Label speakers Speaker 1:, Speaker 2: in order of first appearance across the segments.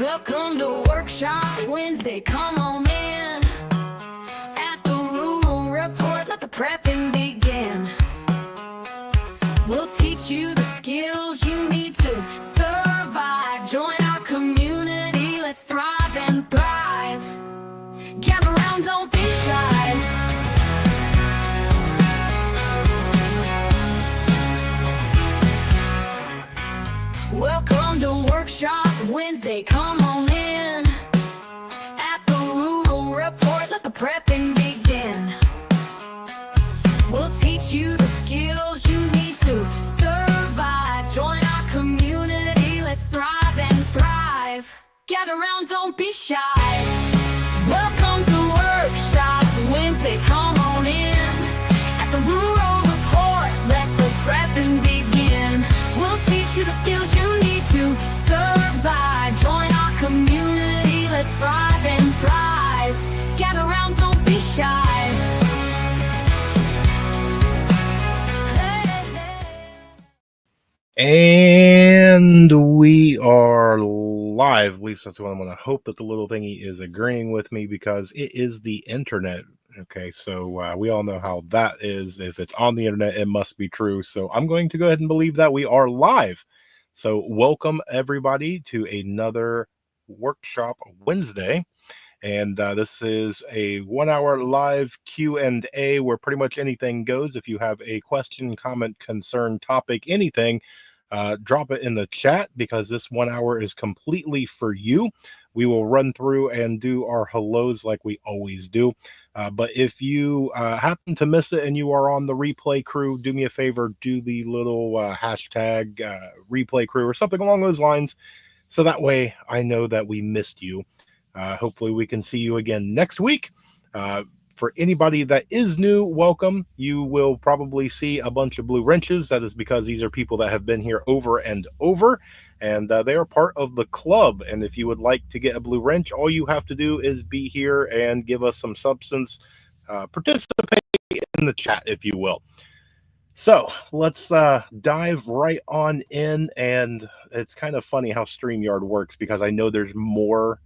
Speaker 1: Welcome to Workshop Wednesday, come on in. At the Rural Report, let the prepping begin. We'll teach you the skills you need to survive. Join our community, let's thrive and thrive. Gather round, don't be shy. Welcome to Workshop Wednesday, come on in. At the Rural Report, let the prepping begin. We'll teach you the skills you need to survive. Join our community, let's thrive and thrive. Gather round, don't be shy. Welcome to Workshop Wednesday, come on in. At the Rural Report, let the prepping begin. We'll teach you the skills you need to survive. Join our community, let's thrive and thrive. Gather round, don't be shy.
Speaker 2: And we are live. At least that's what I'm going to hope that the little thingy is agreeing with me, because it is the internet. Okay, so we all know how that is. If it's on the internet, it must be true. So I'm going to go ahead and believe that we are live. So welcome everybody to another Workshop Wednesday. And this is a 1-hour live Q&A where pretty much anything goes. If you have a question, comment, concern, topic, anything, drop it in the chat, because this 1 hour is completely for you. We will run through and do our hellos like we always do. But if you happen to miss it and you are on the replay crew, do me a favor, do the little hashtag replay crew or something along those lines, so that way I know that we missed you. Hopefully we can see you again next week. For anybody that is new, welcome. You will probably see a bunch of blue wrenches. That is because these are people that have been here over and over, and they are part of the club. And if you would like to get a blue wrench, all you have to do is be here and give us some substance. Participate in the chat, if you will. So let's dive right on in. And it's kind of funny how StreamYard works, because I know there's more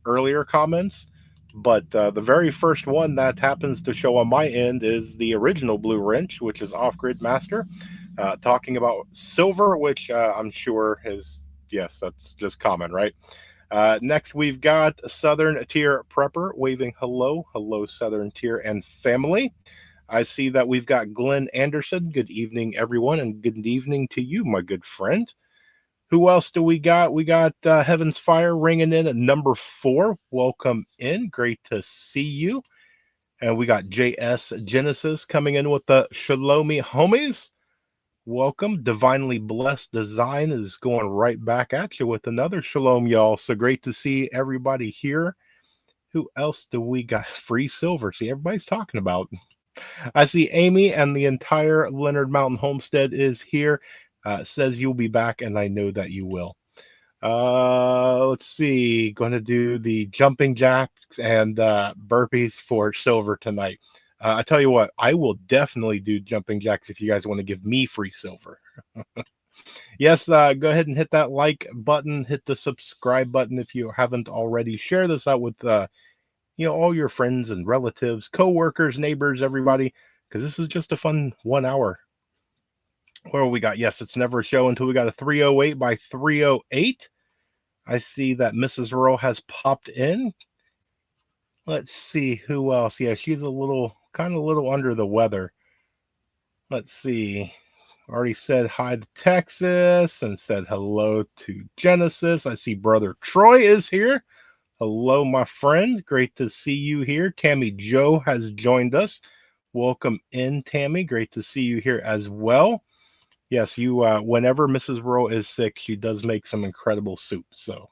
Speaker 2: earlier comments, but the very first one that happens to show on my end is the original blue wrench, which is Off-Grid Master, talking about silver, which I'm sure is, yes, that's just common, right? Next, we've got Southern Tier Prepper waving hello. Hello, Southern Tier and family. I see that we've got Glenn Anderson. Good evening, everyone, and good evening to you, my good friend. Who else do we got? We got Heaven's Fire ringing in at number 4. Welcome in. Great to see you. And we got JS Genesis coming in with the Shalomi homies. Welcome. Divinely Blessed Design is going right back at you with another Shalom, y'all. So great to see everybody here. Who else do we got? Free Silver. See, everybody's talking about. I see Amy and the entire Leonard Mountain Homestead is here. Says you'll be back, and I know that you will. Let's see. Going to do the jumping jacks and burpees for silver tonight. I tell you what, I will definitely do jumping jacks if you guys want to give me free silver. Yes, go ahead and hit that like button. Hit the subscribe button if you haven't already. Share this out with all your friends and relatives, co-workers, neighbors, everybody, because this is just a fun 1 hour. What do we got? Yes, it's never a show until we got a 308 by 308. I see that Mrs. Rowe has popped in. Let's see who else. Yeah, she's a little under the weather. Let's see. Already said hi to Texas and said hello to Genesis. I see Brother Troy is here. Hello, my friend. Great to see you here. Tammy Joe has joined us. Welcome in, Tammy. Great to see you here as well. Yes, you. Whenever Mrs. Rowe is sick, she does make some incredible soup. So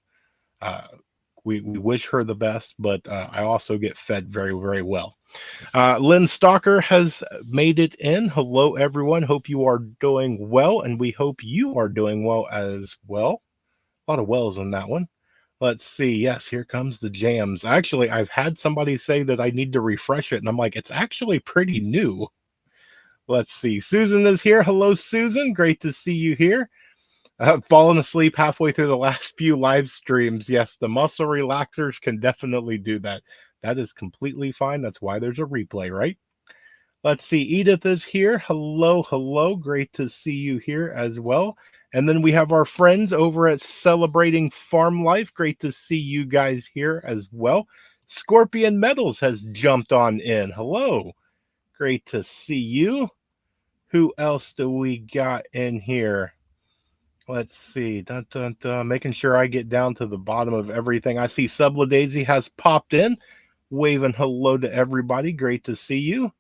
Speaker 2: we wish her the best, but I also get fed very, very well. Lynn Stalker has made it in. Hello, everyone. Hope you are doing well, and we hope you are doing well as well. A lot of wells in that one. Let's see. Yes, here comes the jams. Actually, I've had somebody say that I need to refresh it, and I'm like, it's actually pretty new. Let's see. Susan is here. Hello, Susan. Great to see you here. Fallen asleep halfway through the last few live streams. Yes, the muscle relaxers can definitely do that. That is completely fine. That's why there's a replay, right? Let's see. Edith is here. Hello, hello. Great to see you here as well. And then we have our friends over at Celebrating Farm Life. Great to see you guys here as well. Scorpion Metals has jumped on in. Hello. Great to see you. Who else do we got in here? Let's see. Dun, dun, dun. Making sure I get down to the bottom of everything. I see Subla Daisy has popped in, waving hello to everybody. Great to see you.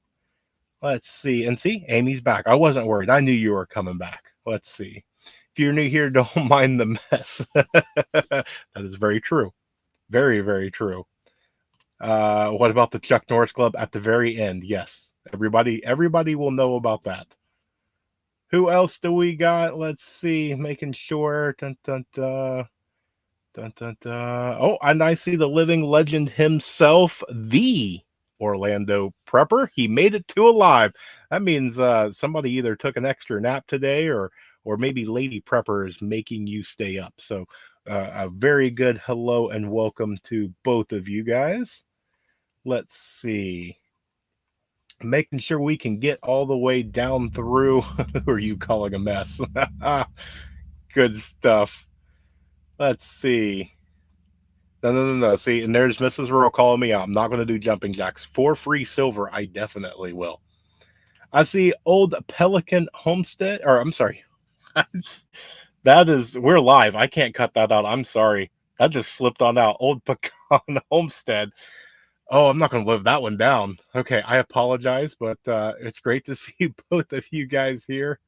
Speaker 2: Let's see. And see, Amy's back. I wasn't worried. I knew you were coming back. Let's see. If you're new here, don't mind the mess. That is very true. Very, very true. What about the Chuck Norris Club at the very end? Yes. Everybody will know about that. Who else do we got? Let's see. Making sure. Dun, dun, dun. Dun, dun, dun. Oh, and I see the living legend himself, the Orlando Prepper. He made it to alive. That means somebody either took an extra nap today, or maybe Lady Prepper is making you stay up. So a very good hello and welcome to both of you guys. Let's see. Making sure we can get all the way down through. Who are you calling a mess? Good stuff. Let's see. No. See, and there's Mrs. Rural calling me out. I'm not going to do jumping jacks. For free silver, I definitely will. I see old Pelican Homestead, or I'm sorry. That is, we're live. I can't cut that out. I'm sorry. That just slipped on out. Old Pecan Homestead. Oh, I'm not going to live that one down. Okay, I apologize, but it's great to see both of you guys here.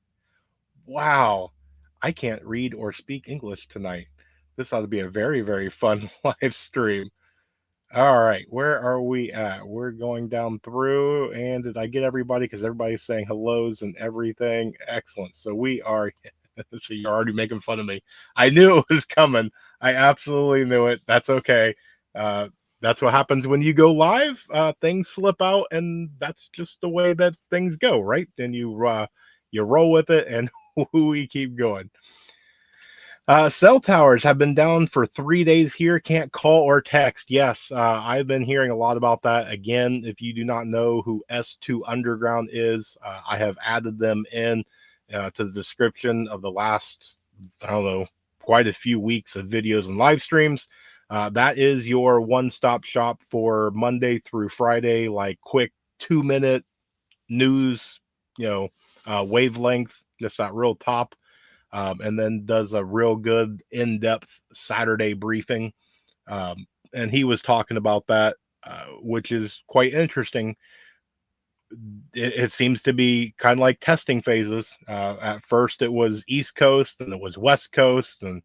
Speaker 2: Wow. I can't read or speak English tonight. This ought to be a very, very fun live stream. All right, where are we at? We're going down through, and did I get everybody? Because everybody's saying hellos and everything. Excellent. So we are. So you're already making fun of me. I knew it was coming. I absolutely knew it. That's okay. Uh, that's what happens when you go live. Things slip out, and that's just the way that things go, right? Then you roll with it, and we keep going. Cell towers have been down for 3 days here. Can't call or text. Yes, I've been hearing a lot about that. Again, if you do not know who S2 Underground is, I have added them in to the description of the last, I don't know, quite a few weeks of videos and live streams. That is your one-stop shop for Monday through Friday, like quick 2-minute news, wavelength, just that real top, and then does a real good in-depth Saturday briefing. And he was talking about that, which is quite interesting. It seems to be kind of like testing phases. At first, it was East Coast, and it was West Coast, and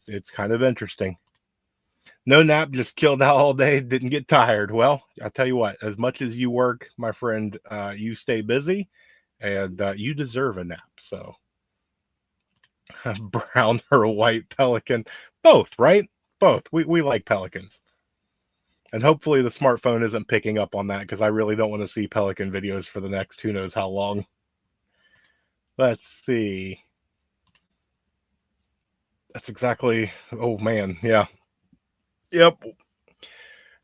Speaker 2: it's kind of interesting. No nap, just chilled out all day, didn't get tired. Well, I'll tell you what, as much as you work, my friend, you stay busy, and you deserve a nap. So brown or a white pelican, both, right? Both. We like pelicans. And hopefully the smartphone isn't picking up on that, because I really don't want to see pelican videos for the next who knows how long. Let's see. That's exactly, oh man, yeah. Yep.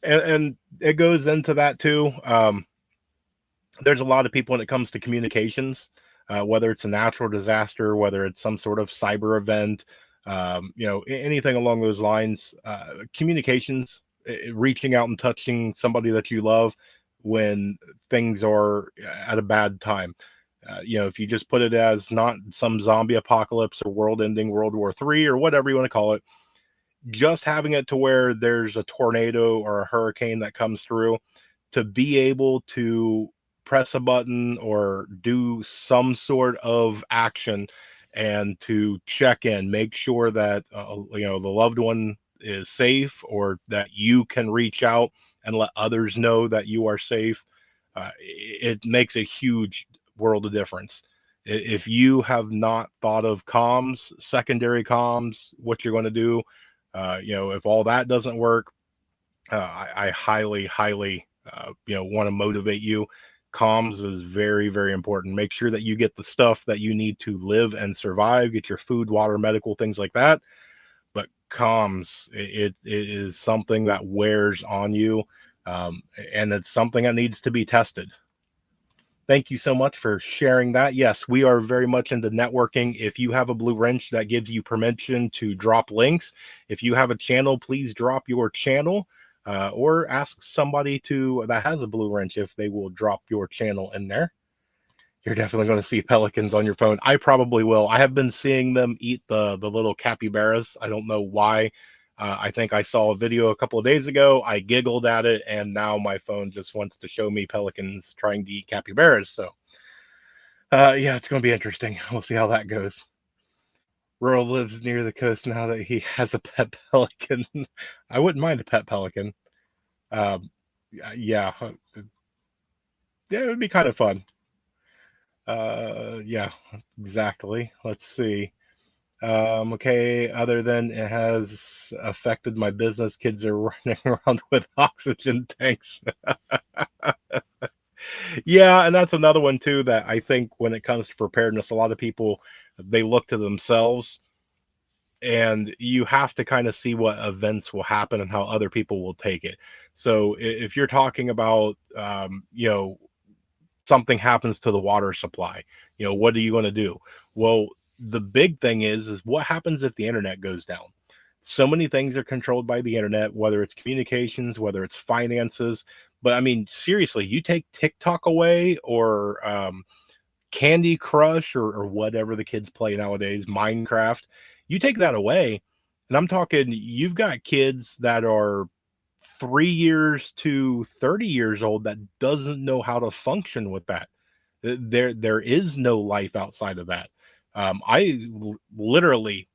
Speaker 2: And it goes into that too. There's a lot of people when it comes to communications, whether it's a natural disaster, whether it's some sort of cyber event, anything along those lines. Communications, reaching out and touching somebody that you love when things are at a bad time. If you just put it as not some zombie apocalypse or world ending World War III or whatever you want to call it, just having it to where there's a tornado or a hurricane that comes through, to be able to press a button or do some sort of action and to check in, make sure that the loved one is safe, or that you can reach out and let others know that you are safe. It makes a huge world of difference. If you have not thought of comms, secondary comms, what you're going to do, if all that doesn't work, I highly, highly, want to motivate you Comms is very, very important. Make sure that you get the stuff that you need to live and survive, get your food, water, medical, things like that. But comms, it is something that wears on you, and it's something that needs to be tested. Thank you so much for sharing that. Yes, we are very much into networking. If you have a blue wrench, that gives you permission to drop links. If you have a channel, please drop your channel, or ask somebody to that has a blue wrench if they will drop your channel in there. You're definitely going to see pelicans on your phone. I probably will. I have been seeing them eat the little capybaras. I don't know why. I think I saw a video a couple of days ago. I giggled at it, and now my phone just wants to show me pelicans trying to eat capybaras. So, yeah, it's going to be interesting. We'll see how that goes. Rural lives near the coast now that he has a pet pelican. I wouldn't mind a pet pelican. Um, yeah, yeah, it would be kind of fun. Yeah, exactly. Let's see. Okay, other than it has affected my business, kids are running around with oxygen tanks. Yeah, and that's another one too that I think when it comes to preparedness, a lot of people they look to themselves, and you have to kind of see what events will happen and how other people will take it. So if you're talking about something happens to the water supply, what are you going to do? Well, the big thing is what happens if the internet goes down? So many things are controlled by the internet, whether it's communications, whether it's finances. But I mean, seriously, you take TikTok away, or Candy Crush, or whatever the kids play nowadays, Minecraft, you take that away, and I'm talking you've got kids that are 3 years to 30 years old that doesn't know how to function with that. There is no life outside of that. Literally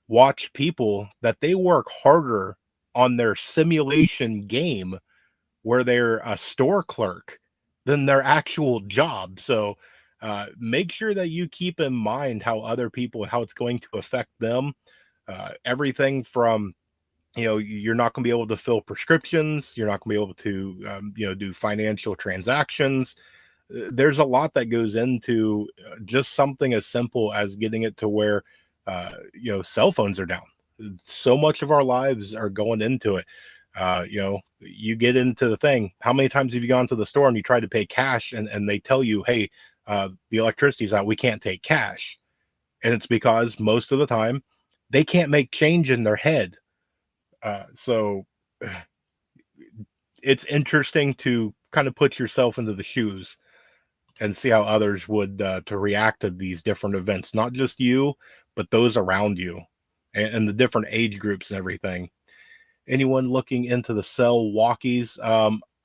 Speaker 2: watch people that they work harder on their simulation game where they're a store clerk than their actual job. So make sure that you keep in mind how other people, how it's going to affect them. Everything from, you're not going to be able to fill prescriptions, you're not going to be able to do financial transactions. There's a lot that goes into just something as simple as getting it to where cell phones are down. So much of our lives are going into it. You get into the thing, how many times have you gone to the store and you try to pay cash, and they tell you, hey, the electricity's out, we can't take cash? And it's because most of the time they can't make change in their head. So it's interesting to kind of put yourself into the shoes and see how others would to react to these different events, not just you, but those around you, and the different age groups and everything. Anyone looking into the cell walkies?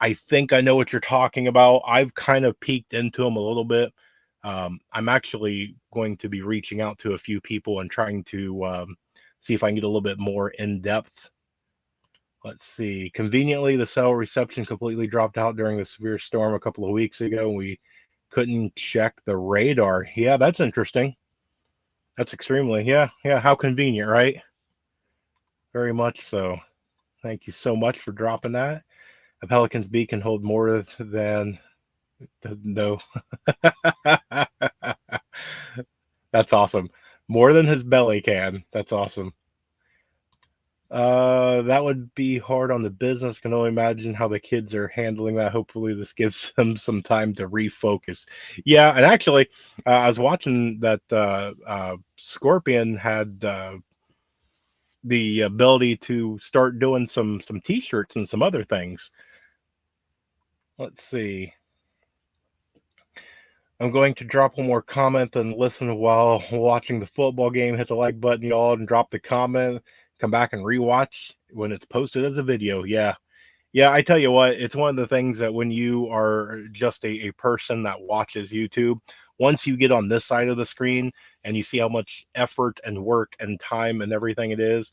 Speaker 2: I think I know what you're talking about. I've kind of peeked into them a little bit. I'm actually going to be reaching out to a few people and trying to see if I can get a little bit more in depth. Let's see. Conveniently, the cell reception completely dropped out during the severe storm a couple of weeks ago, and we couldn't check the radar. Yeah, that's interesting. That's extremely, yeah, yeah. How convenient, right? Very much so. Thank you so much for dropping that. A pelican's beak can hold more than no. That's awesome. More than his belly can. That's awesome. That would be hard on the business. Can only imagine how the kids are handling that. Hopefully, this gives them some time to refocus. Yeah, and actually, I was watching that Scorpion had the ability to start doing some T-shirts and some other things. Let's see. I'm going to drop one more comment and listen while watching the football game. Hit the like button, y'all, and drop the comment. Come back and rewatch when it's posted as a video. Yeah. Yeah, I tell you what, it's one of the things that when you are just a person that watches YouTube, once you get on this side of the screen and you see how much effort and work and time and everything it is,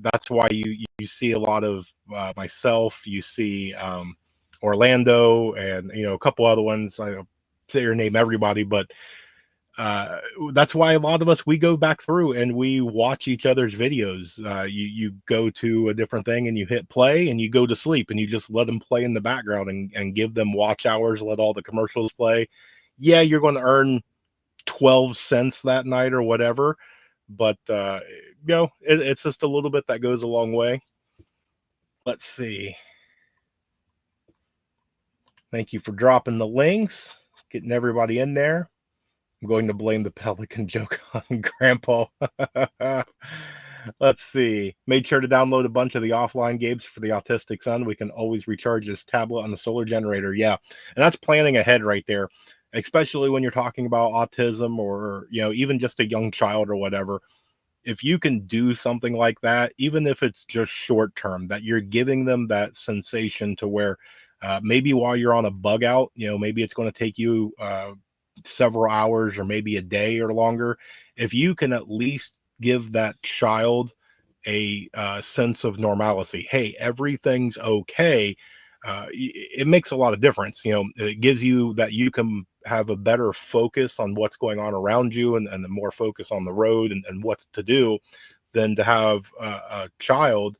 Speaker 2: that's why you see a lot of myself, you see Orlando, and a couple other ones. I don't say your name everybody, but uh, that's why a lot of us, we go back through and we watch each other's videos. You go to a different thing and you hit play and you go to sleep and you just let them play in the background and give them watch hours. Let all the commercials play. Yeah, you're going to earn 12 cents that night or whatever, but it's just a little bit that goes a long way. Let's see. Thank you for dropping the links, getting everybody in there. I'm going to blame the pelican joke on Grandpa. Let's see. Made sure to download a bunch of the offline games for the autistic son. We can always recharge his tablet on the solar generator. Yeah, and that's planning ahead right there, especially when you're talking about autism or even just a young child or whatever. If you can do something like that, even if it's just short term, that you're giving them that sensation to where maybe while you're on a bug out, maybe it's going to take you several hours or maybe a day or longer. If you can at least give that child a sense of normalcy, hey, everything's okay. It makes a lot of difference. It gives you that you can have a better focus on what's going on around you and the more focus on the road and what's to do than to have a child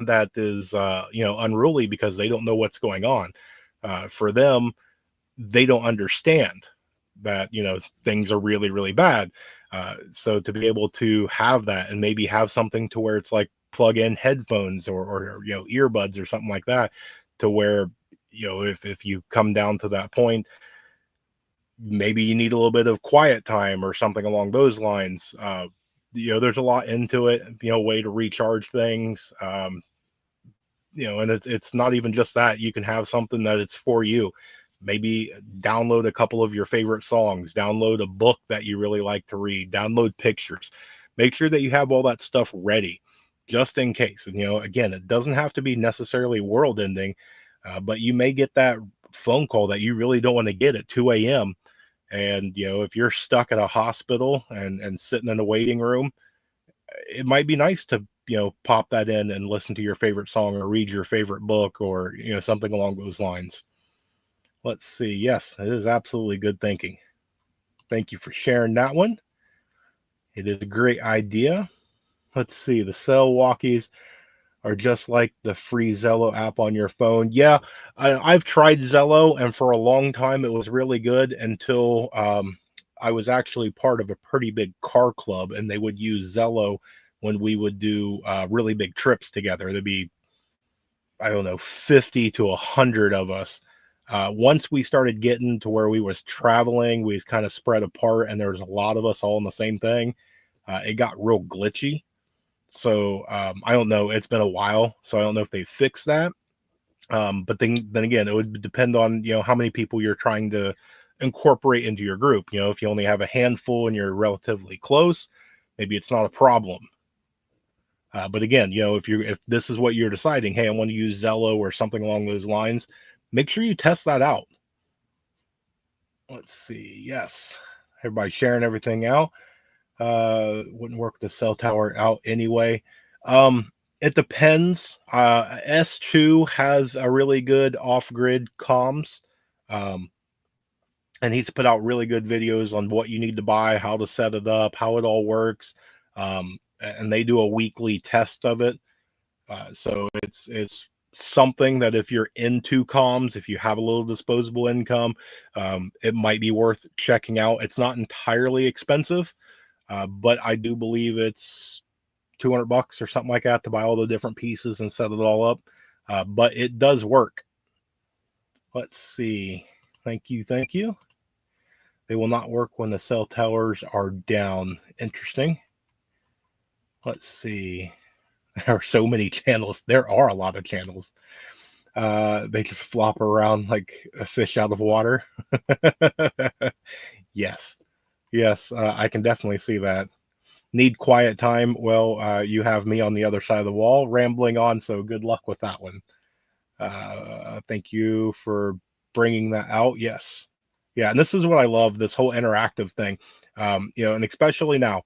Speaker 2: that is unruly because they don't know what's going on. For them, they don't understand that things are really really bad. So to be able to have that and maybe have something to where it's like plug in headphones or earbuds or something like that, to where if you come down to that point, maybe you need a little bit of quiet time or something along those lines. There's a lot into it, way to recharge things. And it's not even just that. You can have something that it's for you. Maybe download a couple of your favorite songs, download a book that you really like to read, download pictures. Make sure that you have all that stuff ready just in case. And again, it doesn't have to be necessarily world ending, but you may get that phone call that you really don't want to get at 2 a.m. And if you're stuck at a hospital and sitting in a waiting room, it might be nice to pop that in and listen to your favorite song or read your favorite book or something along those lines. Let's see. Yes, it is absolutely good thinking. Thank you for sharing that one. It is a great idea. Let's see. The cell walkies are just like the free Zello app on your phone. Yeah, I've tried Zello, and for a long time it was really good until I was actually part of a pretty big car club, and they would use Zello when we would do really big trips together. There'd be, I don't know, 50 to 100 of us. Once we started getting to where we was traveling, we was kind of spread apart, and there was a lot of us all in the same thing. It got real glitchy. So I don't know. It's been a while, so I don't know if they fixed that. But then again, it would depend on how many people you're trying to incorporate into your group. If you only have a handful and you're relatively close, maybe it's not a problem. But again, if this is what you're deciding, hey, I want to use Zello or something along those lines, make sure you test that out. Let's see. Yes, everybody sharing everything out. Wouldn't work the cell tower out anyway. It depends. S2 has a really good off-grid comms. And he's put out really good videos on what you need to buy, how to set it up, how it all works. And they do a weekly test of it. So it's something that if you're into comms, if you have a little disposable income, it might be worth checking out. It's not entirely expensive, but I do believe it's $200 or something like that to buy all the different pieces and set it all up. But it does work. Let's see. Thank you. Thank you. They will not work when the cell towers are down. Interesting. Let's see. There are so many channels. There are a lot of channels. They just flop around like a fish out of water. Yes. Yes, I can definitely see that. Need quiet time? Well, you have me on the other side of the wall rambling on, so good luck with that one. Thank you for bringing that out. Yes. Yeah, and this is what I love, this whole interactive thing. And especially now,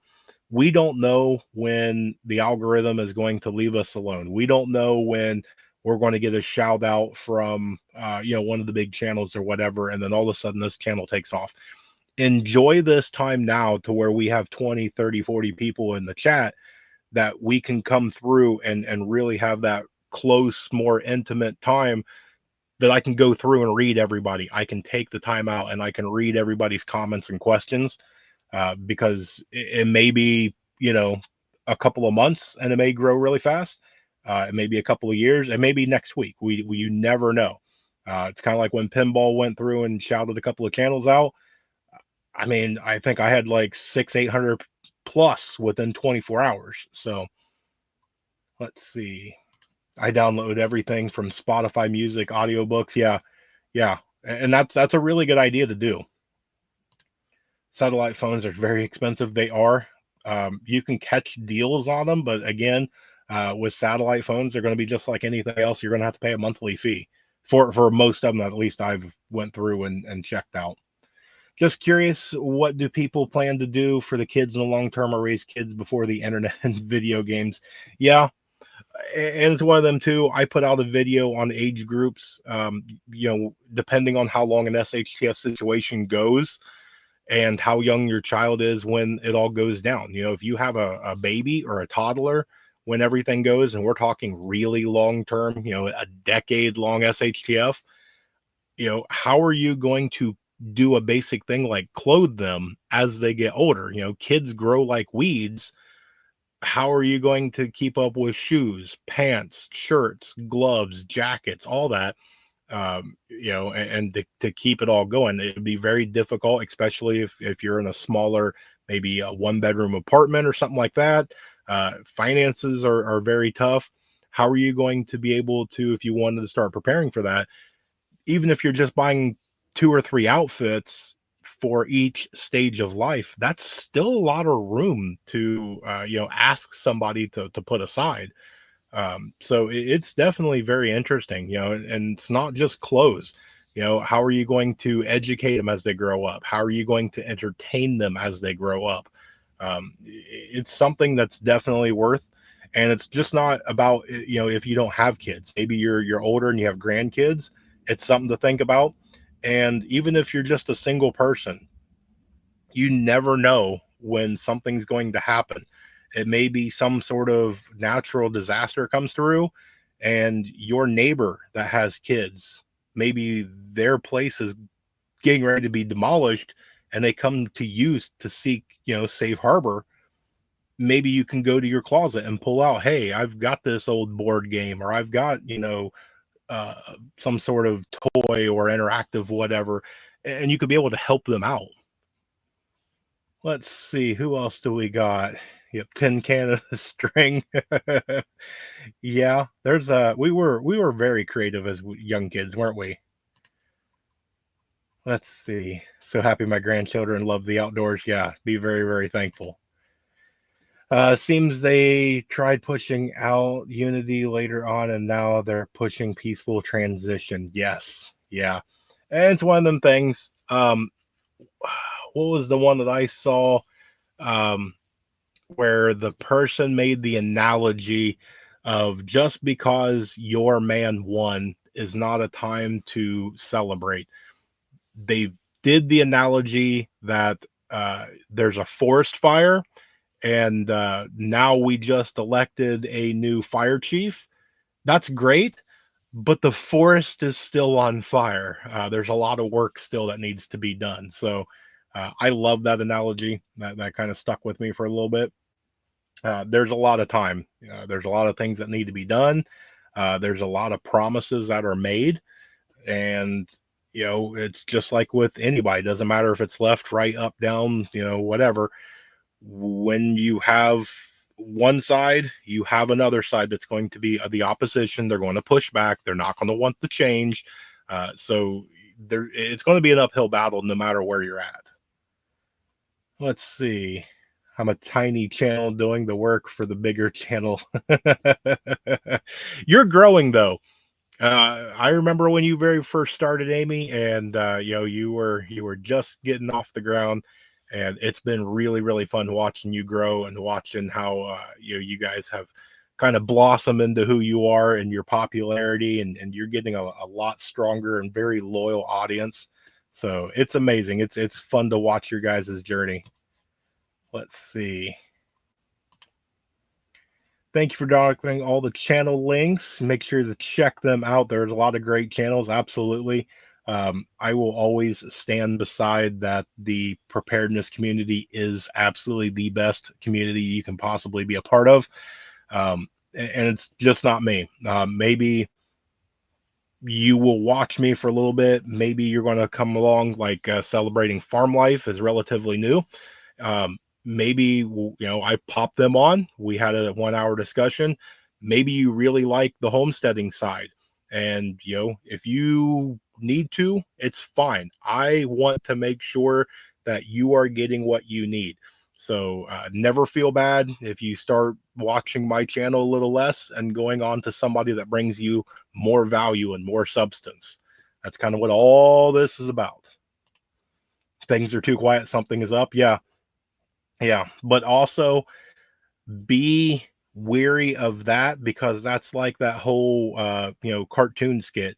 Speaker 2: we don't know when the algorithm is going to leave us alone. We don't know when we're going to get a shout out from one of the big channels or whatever, and then all of a sudden this channel takes off. enjoy this time now to where we have 20, 30, 40 people in the chat that we can come through and really have that close, more intimate time that I can go through and read everybody. I can take the time out and I can read everybody's comments and questions, because it may be, a couple of months and it may grow really fast. It may be a couple of years. It may be next week. You never know. It's kind of like when Pinball went through and shouted a couple of channels out. I mean, I think I had like 800 plus within 24 hours. So let's see. I download everything from Spotify music, audiobooks. Yeah, yeah. And that's a really good idea to do. Satellite phones are very expensive. They are. You can catch deals on them, but again, with satellite phones, they're going to be just like anything else. You're going to have to pay a monthly fee for most of them. At least I've went through and checked out. Just curious, what do people plan to do for the kids in the long term, or raise kids before the internet and video games? Yeah, and it's one of them too. I put out a video on age groups. Depending on how long an SHTF situation goes and how young your child is when it all goes down. If you have a baby or a toddler, when everything goes, and we're talking really long term, a decade long SHTF, how are you going to do a basic thing like clothe them as they get older? Kids grow like weeds. How are you going to keep up with shoes, pants, shirts, gloves, jackets, all that? And to keep it all going, it'd be very difficult, especially if you're in a smaller, maybe a 1 bedroom apartment or something like that. Finances are very tough. How are you going to be able to, if you wanted to start preparing for that, even if you're just buying 2 or 3 outfits for each stage of life, that's still a lot of room to ask somebody to put aside. So it's definitely very interesting, and it's not just clothes. How are you going to educate them as they grow up? How are you going to entertain them as they grow up? It's something that's definitely worth, and it's just not about, if you don't have kids, maybe you're older and you have grandkids, it's something to think about. And even if you're just a single person, you never know when something's going to happen. It may be some sort of natural disaster comes through, and your neighbor that has kids, maybe their place is getting ready to be demolished, and they come to you to seek, safe harbor. Maybe you can go to your closet and pull out, hey, I've got this old board game, or I've got, uh, some sort of toy or interactive whatever, and you could be able to help them out. Let's see, who else do we got? Yep, Tin Can of String. Yeah, there's we were very creative as young kids, weren't we? Let's see. So happy my grandchildren love the outdoors. Yeah, be very, very thankful. Seems they tried pushing out unity later on, and now they're pushing peaceful transition. Yes, yeah, and it's one of them things. What was the one that I saw? Um, where the person made the analogy of, just because your man won is not a time to celebrate. They did the analogy that there's a forest fire, and now we just elected a new fire chief. That's great, but the forest is still on fire. There's a lot of work still that needs to be done. So I love that analogy. That kind of stuck with me for a little bit. There's a lot of time. There's a lot of things that need to be done. There's a lot of promises that are made, and it's just like with anybody. It doesn't matter if it's left, right, up, down, whatever. When you have one side, you have another side that's going to be the opposition. They're going to push back. They're not going to want the change. So it's going to be an uphill battle no matter where you're at. Let's see. I'm a tiny channel doing the work for the bigger channel. You're growing though. I remember when you very first started, Amy, and you were just getting off the ground, and it's been really, really fun watching you grow and watching how you guys have kind of blossomed into who you are and your popularity, and you're getting a lot stronger and very loyal audience. So it's amazing. It's fun to watch your guys' journey. Let's see. Thank you for documenting all the channel links. Make sure to check them out. There's a lot of great channels. Absolutely. I will always stand beside that. The preparedness community is absolutely the best community you can possibly be a part of. And it's just not me. Maybe you will watch me for a little bit. Maybe you're going to come along, like celebrating farm life is relatively new. Maybe I popped them on. We had a 1 hour discussion. Maybe you really like the homesteading side, and if you need to, it's fine. I want to make sure that you are getting what you need. So never feel bad if you start watching my channel a little less and going on to somebody that brings you more value and more substance. That's kind of what all this is about. Things are too quiet, something is up. Yeah, but also be weary of that, because that's like that whole cartoon skit.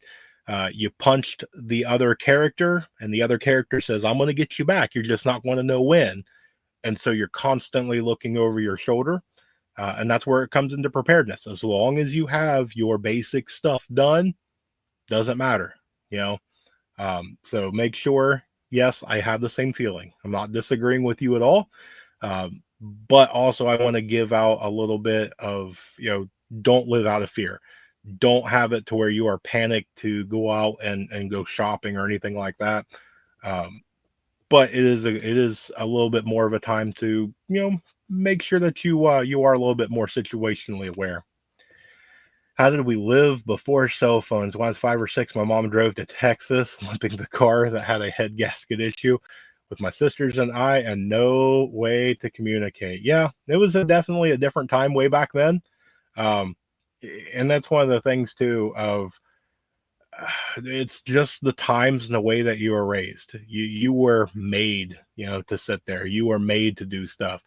Speaker 2: You punched the other character and the other character says, I'm going to get you back, you're just not going to know when. And so you're constantly looking over your shoulder. And that's where it comes into preparedness. As long as you have your basic stuff done, doesn't matter, you know. So make sure, yes, I have the same feeling. I'm not disagreeing with you at all. Um, but also, I want to give out a little bit of, don't live out of fear. Don't have it to where you are panicked to go out and go shopping or anything like that. Um, but it is a little bit more of a time to, make sure that you are a little bit more situationally aware. How did we live before cell phones? When I was 5 or 6, my mom drove to Texas, limping the car that had a head gasket issue with my sisters and I, and no way to communicate. Yeah, it was definitely a different time way back then. Um, and that's one of the things too of it's just the times and the way that you were raised. You were made, to sit there. You were made to do stuff.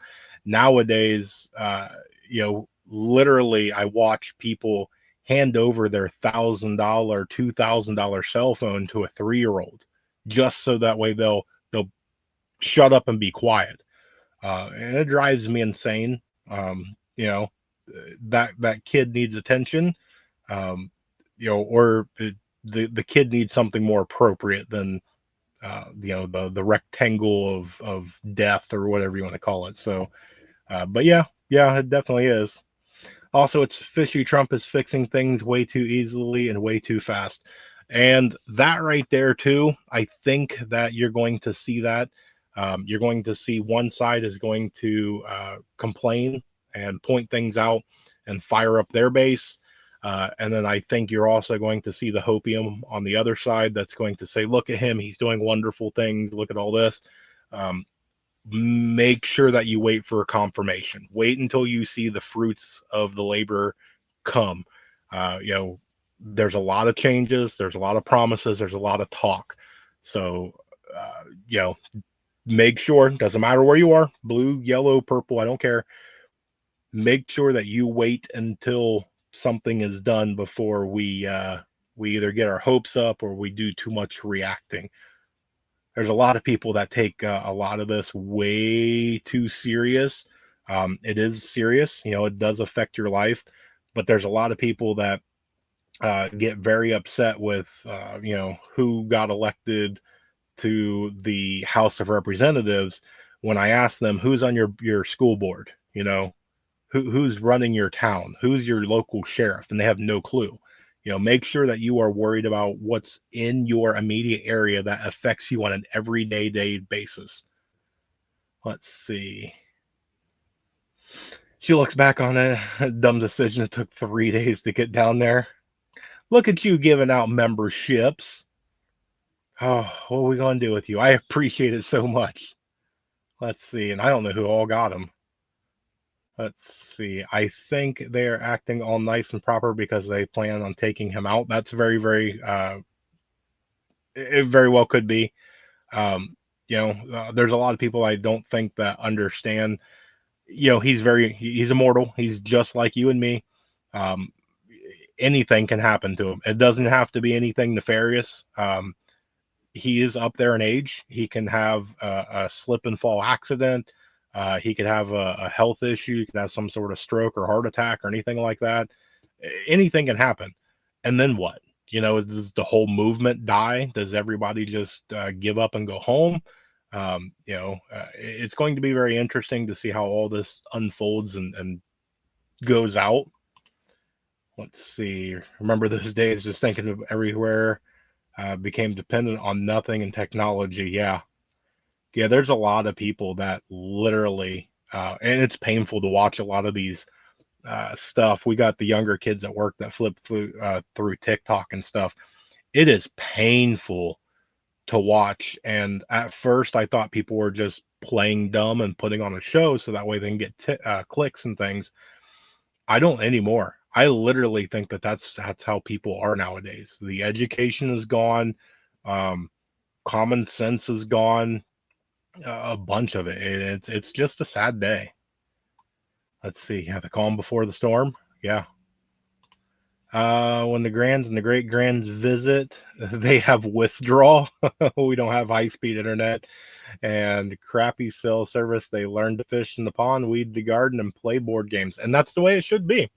Speaker 2: Nowadays, literally, I watch people hand over their $1,000, $2,000 cell phone to a 3-year-old, just so that way they'll shut up and be quiet. And it drives me insane. That kid needs attention. Um, or the kid needs something more appropriate than the rectangle of death or whatever you want to call it. So, but yeah, it definitely is. Also, it's fishy. Trump is fixing things way too easily and way too fast. And that right there, too, I think that you're going to see that. You're going to see one side is going to complain and point things out and fire up their base. And then I think you're also going to see the hopium on the other side that's going to say, look at him. He's doing wonderful things. Look at all this. Um, Make sure that you wait for a confirmation. Wait until you see the fruits of the labor come. There's a lot of changes. There's a lot of promises. There's a lot of talk. So, uh, you know, make sure, doesn't matter where you are, blue, yellow, purple, I don't care. Make sure that you wait until something is done before we either get our hopes up or we do too much reacting. There's a lot of people that take a lot of this way too serious. It is serious, it does affect your life, but there's a lot of people that get very upset with, who got elected to the House of Representatives. When I ask them who's on your school board, who's running your town, who's your local sheriff, and they have no clue. Make sure that you are worried about what's in your immediate area that affects you on an everyday day basis. Let's see. She looks back on a dumb decision. It took 3 days to get down there. Look at you giving out memberships. Oh, what are we going to do with you? I appreciate it so much. Let's see. And I don't know who all got them. Let's see. I think they're acting all nice and proper because they plan on taking him out. That's very, very, it very well could be. There's a lot of people I don't think that understand. He's immortal. He's just like you and me. Um, Anything can happen to him. It doesn't have to be anything nefarious. he is up there in age. He can have a slip and fall accident. He could have a health issue. He could have some sort of stroke or heart attack or anything like that. Anything can happen. And then what? Does the whole movement die? Does everybody just give up and go home? It's going to be very interesting to see how all this unfolds and goes out. Let's see. Remember those days just thinking of everywhere became dependent on nothing and technology. Yeah. Yeah, there's a lot of people that literally, and it's painful to watch a lot of these stuff. We got the younger kids at work that flip through TikTok and stuff. It is painful to watch. And at first, I thought people were just playing dumb and putting on a show so that way they can get clicks and things. I don't anymore. I literally think that that's how people are nowadays. The education is gone. Um, Common sense is gone. A bunch of it. It's just a sad day. Let's see. Yeah, the calm before the storm. Yeah. When the grands and the great grands visit, they have withdrawal. We don't have high speed internet and crappy cell service. They learn to fish in the pond, weed the garden, and play board games. And that's the way it should be.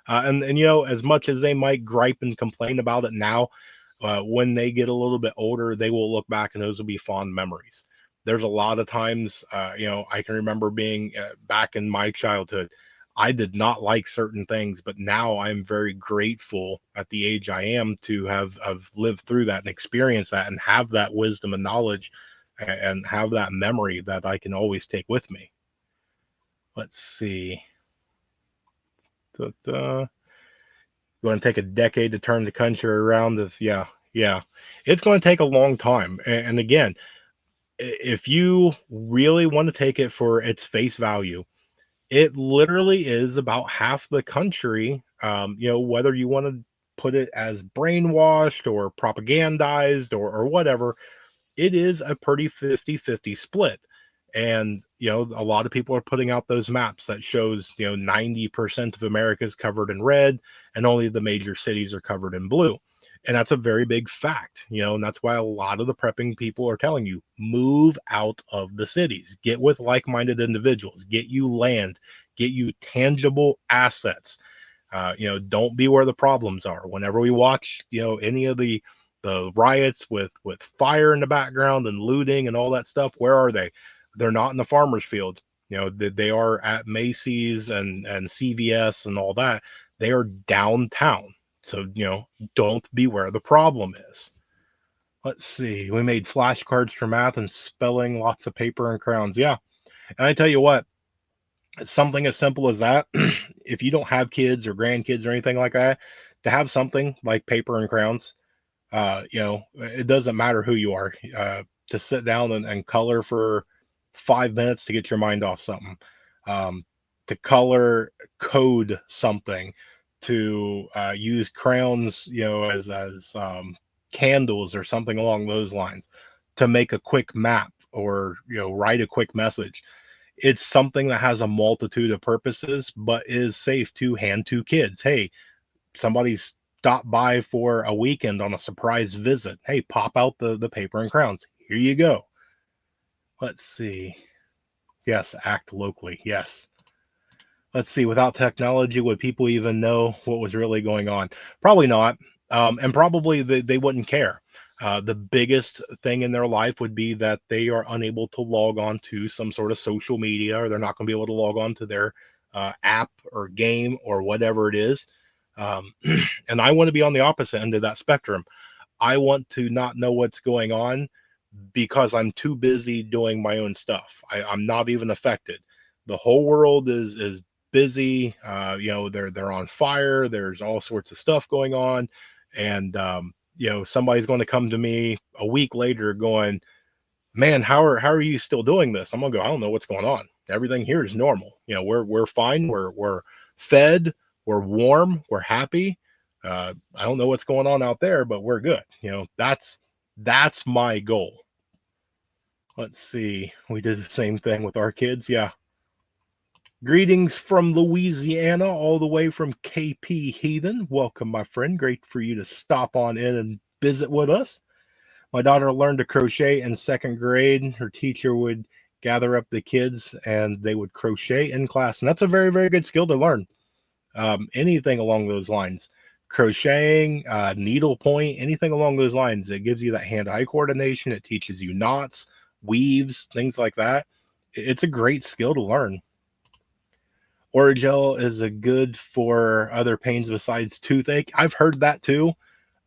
Speaker 2: And as much as they might gripe and complain about it now, when they get a little bit older, they will look back and those will be fond memories. There's a lot of times, I can remember being back in my childhood. I did not like certain things, but now I'm very grateful at the age I am to have lived through that and experienced that and have that wisdom and knowledge and have that memory that I can always take with me. Let's see. Going to take a decade to turn the country around. Yeah. It's going to take a long time. And again, if you really want to take it for its face value, it literally is about half the country. Whether you want to put it as brainwashed or propagandized or whatever, it is a pretty 50-50 split. And a lot of people are putting out those maps that shows 90% of America is covered in red and only the major cities are covered in blue. And that's a very big fact, and that's why a lot of the prepping people are telling you move out of the cities, get with like-minded individuals, get you land, get you tangible assets. Don't be where the problems are. Whenever we watch any of the riots with fire in the background and looting and all that stuff, where are they? They're not in the farmers field. They are at Macy's and CVS and all that. They are downtown. So, don't be where the problem is. Let's see. We made flashcards for math and spelling, lots of paper and crowns. Yeah. And I tell you what, something as simple as that, if you don't have kids or grandkids or anything like that, to have something like paper and crowns, it doesn't matter who you are, to sit down and color for 5 minutes to get your mind off something, to color code something, to use crayons, as candles or something along those lines, to make a quick map or write a quick message. It's something that has a multitude of purposes, but is safe to hand to kids. Hey, somebody's stopped by for a weekend on a surprise visit. Hey, pop out the paper and crowns. Here you go. Let's see. Yes, act locally. Yes. Let's see. Without technology, would people even know what was really going on? Probably not. And probably they wouldn't care. The biggest thing in their life would be that they are unable to log on to some sort of social media, or they're not going to be able to log on to their app or game or whatever it is. And I want to be on the opposite end of that spectrum. I want to not know what's going on because I'm too busy doing my own stuff. I'm not even affected. The whole world is busy. They're on fire. There's all sorts of stuff going on, and somebody's going to come to me a week later going, "Man, how are you still doing this?" I'm gonna go, "I don't know what's going on. Everything here is normal. We're fine. We're fed. We're warm. We're happy. I don't know what's going on out there, but we're good." That's my goal. Let's see. We did the same thing with our kids. Yeah. Greetings from Louisiana, all the way from KP Heathen. Welcome, my friend. Great for you to stop on in and visit with us. My daughter learned to crochet in second grade. Her teacher would gather up the kids and they would crochet in class. And that's a very, very good skill to learn. Anything along those lines. Crocheting, needlepoint, anything along those lines. It gives you that hand-eye coordination. It teaches you knots, weaves, things like that. It's a great skill to learn. Oragel is a good for other pains besides toothache. I've heard that too.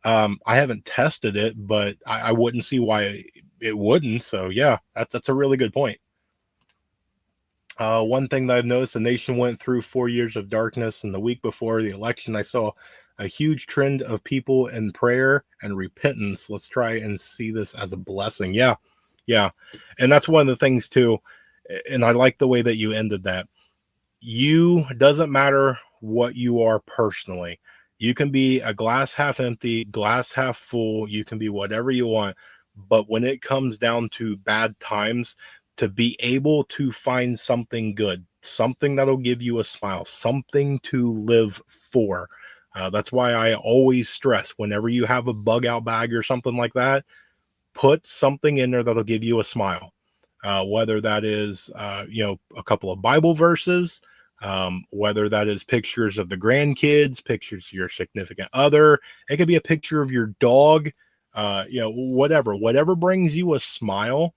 Speaker 2: I haven't tested it, but I wouldn't see why it wouldn't. So yeah, that's a really good point. One thing that I've noticed, the nation went through 4 years of darkness, and the week before the election, I saw a huge trend of people in prayer and repentance. Let's try and see this as a blessing. Yeah, yeah, and that's one of the things too. And I like the way that you ended that. You doesn't matter what you are personally. You can be a glass half empty, glass half full. You can be whatever you want. But when it comes down to bad times, to be able to find something good, something that'll give you a smile, something to live for. That's why I always stress whenever you have a bug out bag or something like that, put something in there that'll give you a smile. Whether that is, a couple of Bible verses, whether that is pictures of the grandkids, pictures of your significant other. It could be a picture of your dog, whatever brings you a smile.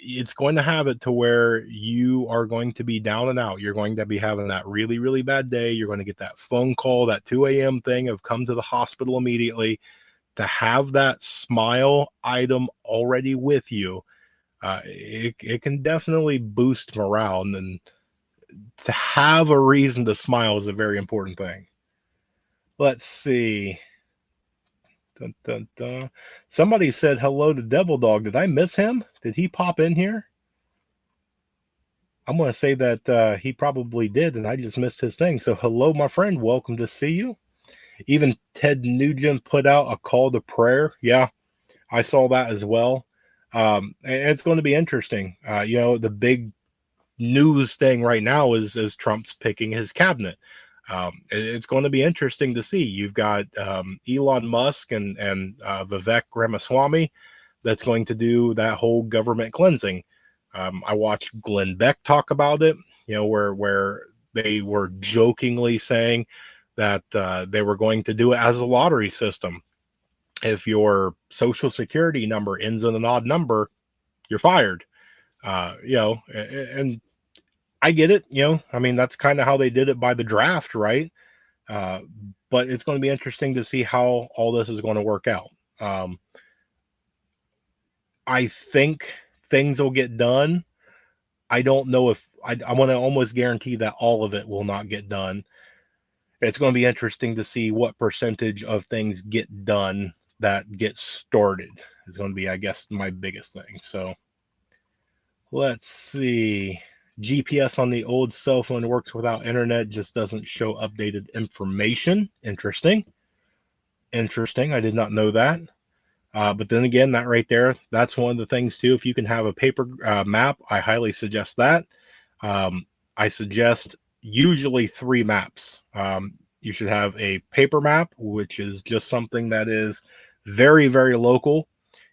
Speaker 2: It's going to have it to where you are going to be down and out. You're going to be having that really, really bad day. You're going to get that phone call, that 2 a.m. thing of come to the hospital immediately. To have that smile item already with you, it can definitely boost morale. And then to have a reason to smile is a very important thing. Let's see. Dun, dun, dun. Somebody said hello to Devil Dog. Did I miss him? Did he pop in here? I'm going to say that he probably did, and I just missed his thing. So, hello, my friend. Welcome to see you. Even Ted Nugent put out a call to prayer. Yeah, I saw that as well. And it's going to be interesting. The big news thing right now is Trump's picking his cabinet. It's going to be interesting to see. You've got Elon Musk and Vivek Ramaswamy that's going to do that whole government cleansing. I watched Glenn Beck talk about it, where they were jokingly saying that they were going to do it as a lottery system. If your social security number ends in an odd number, you're fired. And I get it. I mean, that's kind of how they did it by the draft, right? Uh, but it's going to be interesting to see how all this is going to work out. I think things will get done. I don't know if I want to almost guarantee that all of it will not get done. It's going to be interesting to see what percentage of things get done that get started. Is going to be, I guess, my biggest thing. So let's see. GPS on the old cell phone works without internet, just doesn't show updated information. Interesting. I did not know that. But then again, that right there, that's one of the things too. If you can have a paper map, I highly suggest that. I suggest usually 3 maps. You should have a paper map, which is just something that is very, very local.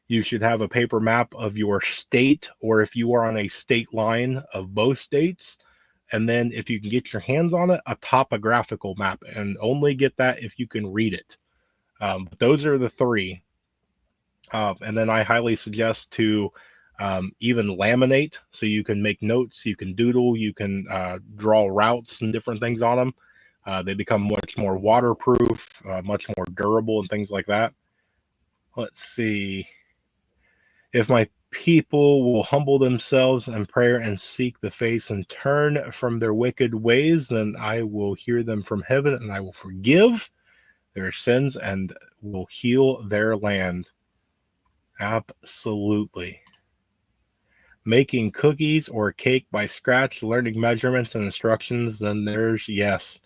Speaker 2: You should have a paper map of your state, or if you are on a state line of both states. And then if you can get your hands on it, a topographical map, and only get that if you can read it. But those are the 3. And then I highly suggest to even laminate, so you can make notes, you can doodle, you can draw routes and different things on them. They become much more waterproof, much more durable, and things like that. Let's see. If my people will humble themselves in prayer and seek the face and turn from their wicked ways, then I will hear them from heaven and I will forgive their sins and will heal their land. Absolutely. Making cookies or cake by scratch, learning measurements and instructions, then there's yes.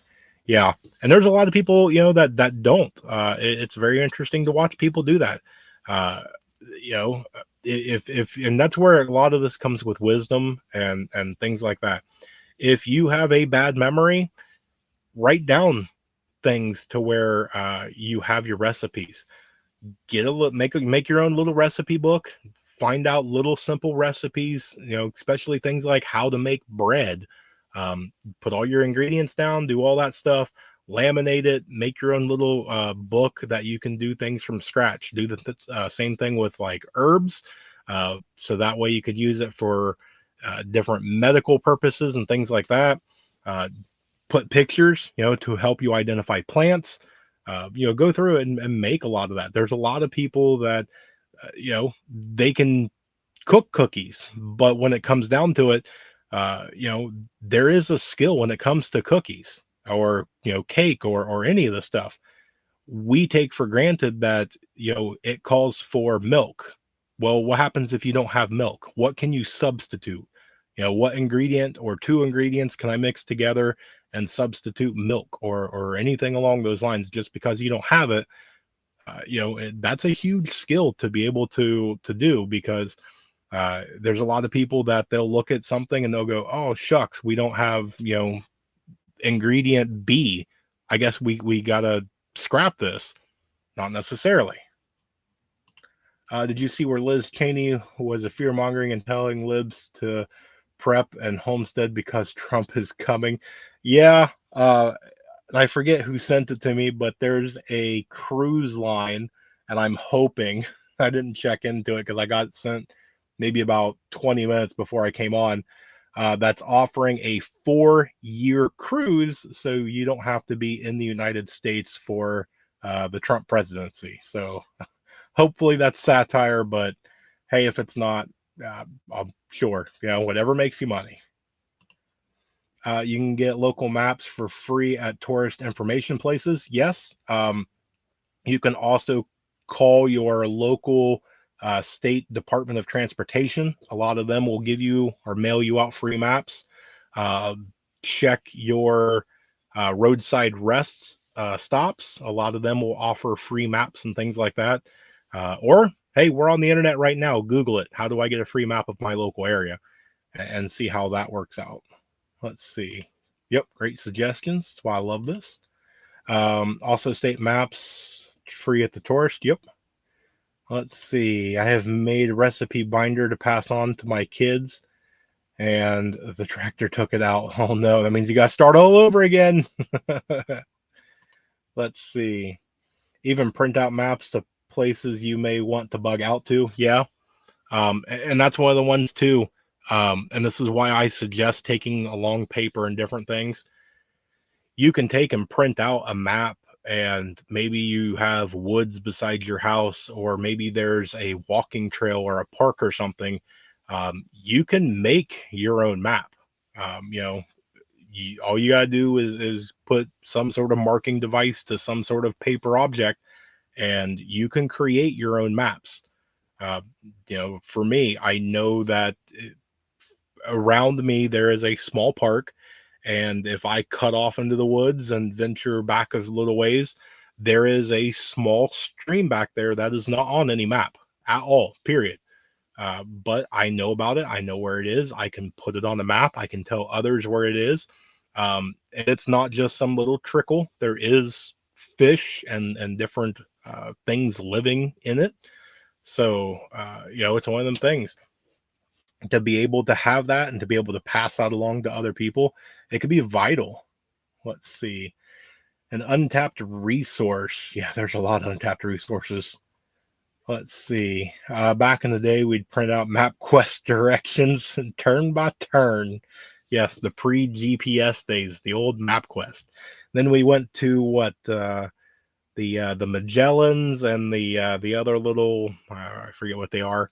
Speaker 2: Yeah. And there's a lot of people, that don't. It's very interesting to watch people do that. If and that's where a lot of this comes with wisdom and things like that. If you have a bad memory, write down things to where you have your recipes. make your own little recipe book. Find out little simple recipes, especially things like how to make bread. Put all your ingredients down, do all that stuff, laminate it, make your own little book that you can do things from scratch. Do the same thing with like herbs, so that way you could use it for different medical purposes and things like that. Uh, Put pictures, to help you identify plants. Go through it and make a lot of that. There's a lot of people that, they can cook cookies, but when it comes down to it, there is a skill when it comes to cookies or, cake or any of the stuff. We take for granted that, it calls for milk. Well, what happens if you don't have milk? What can you substitute? What ingredient or two ingredients can I mix together and substitute milk or anything along those lines? Just because you don't have it, that's a huge skill to be able to do, because there's a lot of people that they'll look at something and they'll go, "Oh shucks, we don't have ingredient B. I guess we gotta scrap this." Not necessarily. Did you see where Liz Cheney was a fear mongering and telling libs to prep and homestead because Trump is coming? Yeah, I forget who sent it to me, but there's a cruise line, and I'm hoping I didn't check into it because I got sent maybe about 20 minutes before I came on. That's offering a 4-year cruise, so you don't have to be in the United States for the Trump presidency. So hopefully that's satire, but hey, if it's not, I'm sure, whatever makes you money. You can get local maps for free at tourist information places. Yes. You can also call your local state Department of Transportation. A lot of them will give you or mail you out free maps. Uh, Check your roadside rest stops. A lot of them will offer free maps and things like that. Or, hey, we're on the internet right now. Google it. How do I get a free map of my local area? And see how that works out. Let's see. Yep, great suggestions. That's why I love this. Also, state maps free at the tourist. Yep. Let's see. I have made a recipe binder to pass on to my kids, and the tractor took it out. Oh no, that means you got to start all over again. Let's see. Even print out maps to places you may want to bug out to. Yeah. And that's one of the ones too. And this is why I suggest taking along paper and different things. You can take and print out a map, and maybe you have woods beside your house, or maybe there's a walking trail or a park or something. You can make your own map. All you got to do is put some sort of marking device to some sort of paper object, and you can create your own maps. Uh, for me, I know that around me there is a small park, and if I cut off into the woods and venture back a little ways, there is a small stream back there that is not on any map at all, period. But I know about it. I know where it is. I can put it on the map. I can tell others where it is. And it's not just some little trickle. There is fish and different things living in it. So, it's one of them things. To be able to have that and to be able to pass that along to other people, it could be vital. Let's see. An untapped resource. Yeah, there's a lot of untapped resources. Let's see. Back in the day, we'd print out MapQuest directions and turn by turn. Yes, the pre-GPS days, the old MapQuest. Then we went to what the Magellans and the other little I forget what they are,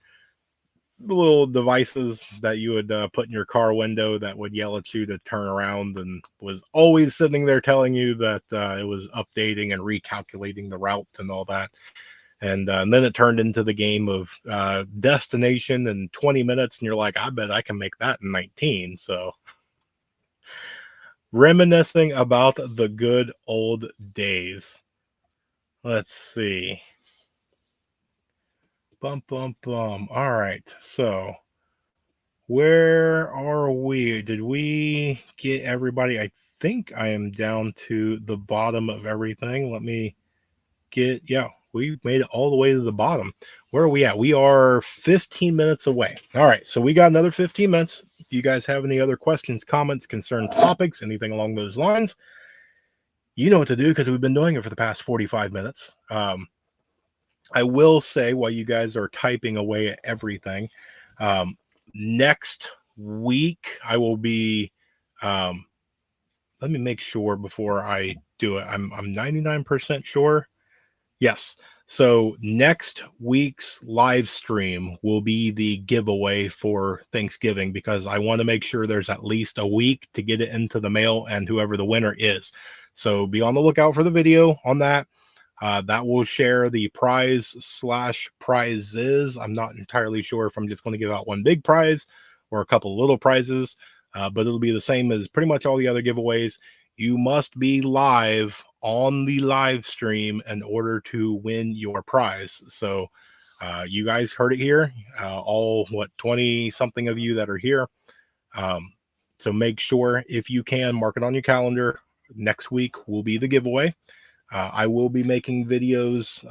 Speaker 2: little devices that you would put in your car window that would yell at you to turn around, and was always sitting there telling you that it was updating and recalculating the route and all that. And then it turned into the game of destination in 20 minutes, and you're like, I bet I can make that in 19. So reminiscing about the good old days. Let's see. Bum, bum, bum. All right. So where are we? Did we get everybody? I think I am down to the bottom of everything. Let me yeah, we made it all the way to the bottom. Where are we at? We are 15 minutes away. All right, so we got another 15 minutes. If you guys have any other questions, comments, concern topics, anything along those lines, you know what to do because we've been doing it for the past 45 minutes. I will say while you guys are typing away at everything, um, next week I will be. Um, Let me make sure before I do it. I'm 99% sure. Yes. So next week's live stream will be the giveaway for Thanksgiving because I want to make sure there's at least a week to get it into the mail and whoever the winner is. So be on the lookout for the video on that. That will share the prize slash prizes. I'm not entirely sure if I'm just going to give out one big prize or a couple little prizes, but it'll be the same as pretty much all the other giveaways. You must be live on the live stream in order to win your prize. So you guys heard it here, all 20 something of you that are here. So make sure if you can mark it on your calendar. Next week will be the giveaway. I will be making videos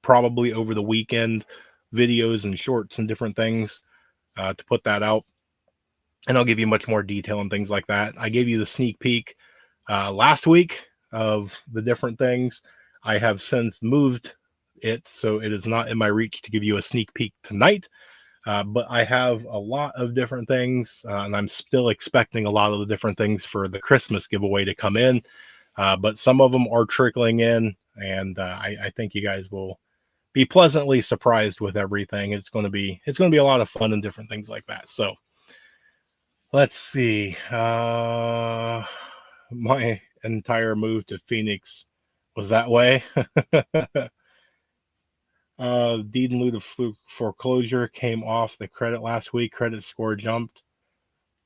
Speaker 2: probably over the weekend, videos and shorts and different things to put that out. And I'll give you much more detail and things like that. I gave you the sneak peek last week of the different things. I have since moved it, so it is not in my reach to give you a sneak peek tonight. But I have a lot of different things, and I'm still expecting a lot of the different things for the Christmas giveaway to come in. But some of them are trickling in, and I think you guys will be pleasantly surprised with everything. It's going to be a lot of fun and different things like that. So let's see. My entire move to Phoenix was that way. Deed in lieu of foreclosure came off the credit last week. Credit score jumped.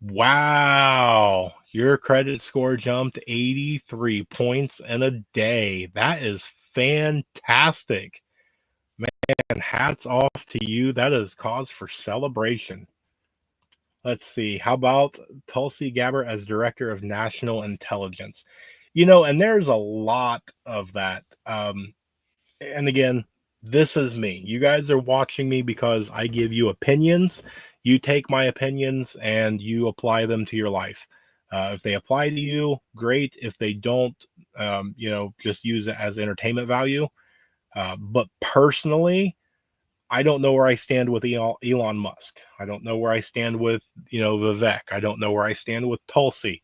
Speaker 2: Wow, your credit score jumped 83 points in a day. That is fantastic. Man, hats off to you. That is cause for celebration. Let's see. How about Tulsi Gabbard as Director of National Intelligence? And there's a lot of that. And again, this is me. You guys are watching me because I give you opinions. You take my opinions and you apply them to your life. If they apply to you, great. If they don't, just use it as entertainment value. But personally, I don't know where I stand with Elon Musk. I don't know where I stand with, Vivek. I don't know where I stand with Tulsi.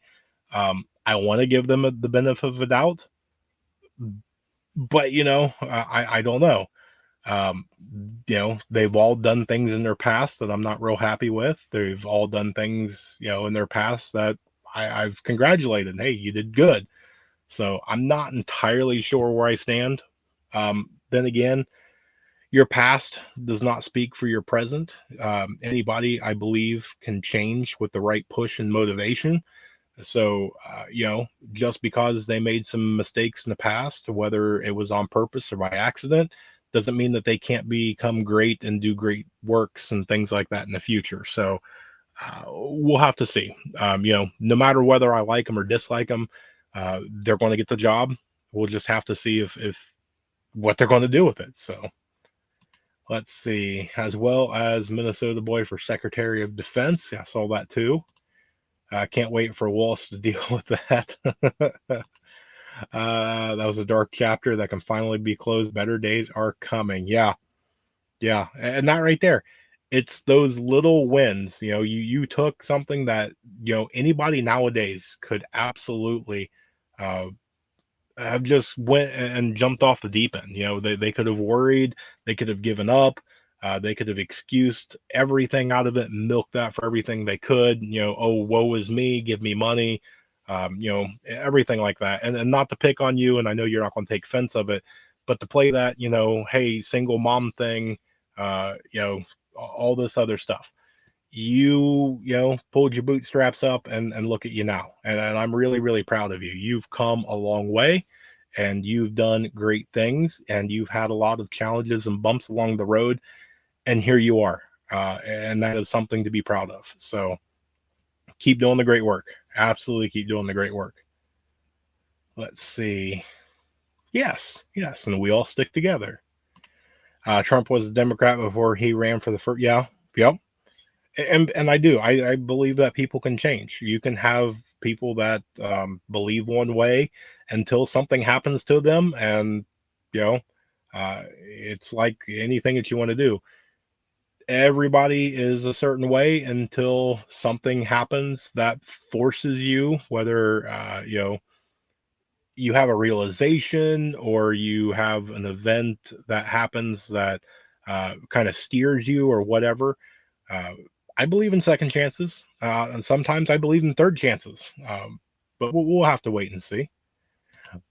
Speaker 2: I want to give them the benefit of the doubt, but I don't know. Um, they've all done things in their past that I'm not real happy with. They've all done things, in their past that I've congratulated. Hey, you did good. So I'm not entirely sure where I stand. Then again, your past does not speak for your present. Anybody, I believe, can change with the right push and motivation. So, just because they made some mistakes in the past, whether it was on purpose or by accident, doesn't mean that they can't become great and do great works and things like that in the future. So, we'll have to see. No matter whether I like them or dislike them, they're going to get the job. We'll just have to see if what they're going to do with it. So, let's see. As well as Minnesota boy for Secretary of Defense. I saw that too. I can't wait for Walsh to deal with that. That was a dark chapter that can finally be closed. Better days are coming. Yeah. And that right there. It's those little wins. You took something that, anybody nowadays could absolutely have just went and jumped off the deep end. They could have worried, they could have given up, they could have excused everything out of it and milked that for everything they could. Oh, woe is me, give me money, everything like that. And not to pick on you, and I know you're not going to take offense of it, but to play that, hey, single mom thing, all this other stuff. You pulled your bootstraps up and look at you now. And I'm really, really proud of you. You've come a long way and you've done great things and you've had a lot of challenges and bumps along the road. And here you are. And that is something to be proud of. So keep doing the great work. Absolutely keep doing the great work. Let's see. Yes, yes, and we all stick together. Trump was a Democrat before he ran for the first. Yeah, yep. And I do. I believe that people can change. You can have people that believe one way until something happens to them, and you know, it's like anything that you want to do. Everybody is a certain way until something happens that forces you, whether you have a realization or you have an event that happens that kind of steers you or whatever. uh, I believe in second chances, and sometimes I believe in third chances, but we'll have to wait and see.